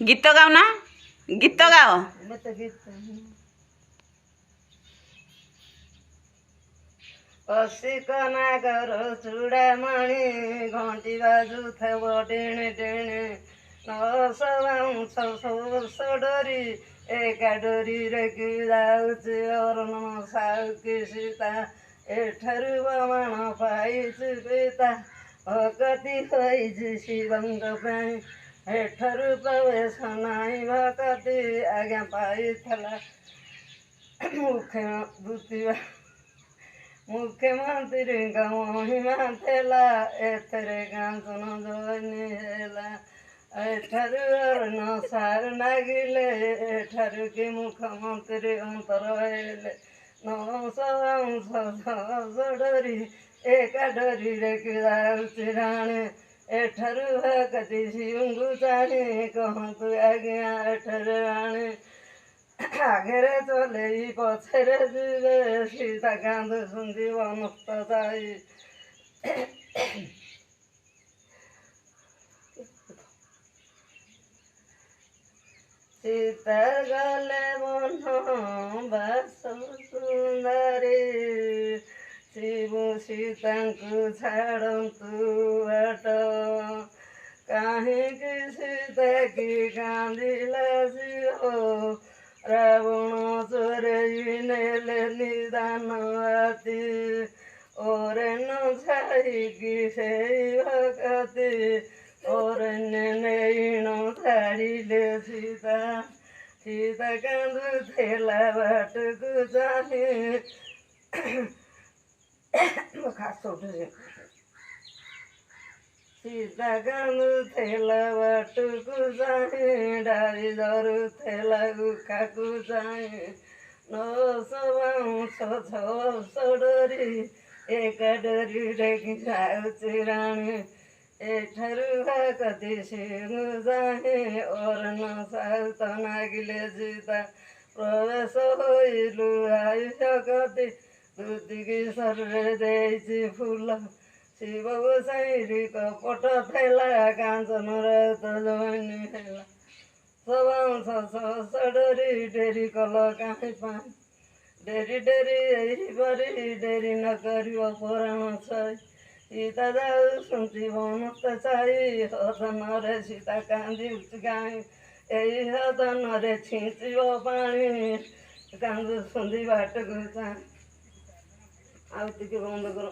गीत गाओ ना गीत गाओ मत गीत असिकना घर चूड़ामणि घंटी बाजुथब डेणे डेणे नौश डोरी एका डोरीरे कि जाଉଛି ଅରୁଣ ସାଉକି ସୀତା ଏଠାରୁ ବମାଣ ପାଇଛି ପିତା ଭକତି ହୋଇଛି ଶିବଙ୍କ ପାଇଁ ଏଠାରୁ ପ୍ରବେଶ ନାହିଁ ଭକତି ଆଜ୍ଞା ପାଇଥିଲା मुख्यमंत्री का महिमा थेला एथरे कांचन जोनी हेला एठारु न सार नागिले एठारु के मुख्यमंत्री अंतर हेले नौ डोरी एका डोरी रे कि राणे एठारु भकति शिवंगु जाने कहतु आज्ञा एठारु राणे आगे चले पछरे जीवे सीता कांद सुंदीव मुक्त जाई सीता गले मन बास सुंदरी शिव सीता को छाड़तु बाट कहीं सीता की कांदिला शिव रावण चोरई नेले निदान आती और न छाई से भकति और नैण छाड़िले सीता सीता कांदु थेला बाट को जाने खास उठे सीता कांदु थेला बाटुकु जाए डाली धरु थेला गुखाकु जाए नौश डोरी एक डोरी डेकी जाଉଛି राणी एठारु भकति सिंह जाए और न साउत नागिले सीता प्रवेश होइलु आयुष कति दुतिकी शरीर देइछि फूल शिव गोसाई कपट थेला कांचन रत जोनी हेला सब डोरी डेरी कल कहीं पाई डेरी डेरी यही परी डेरी न करिव पुराण छई सीता जाऊँच बनत छाई हदन रे सीता कांदी गाई यही हदन रे छिंचिव पानी कांदु सुंदी बाट को चाहे आउ टिके बंद करो।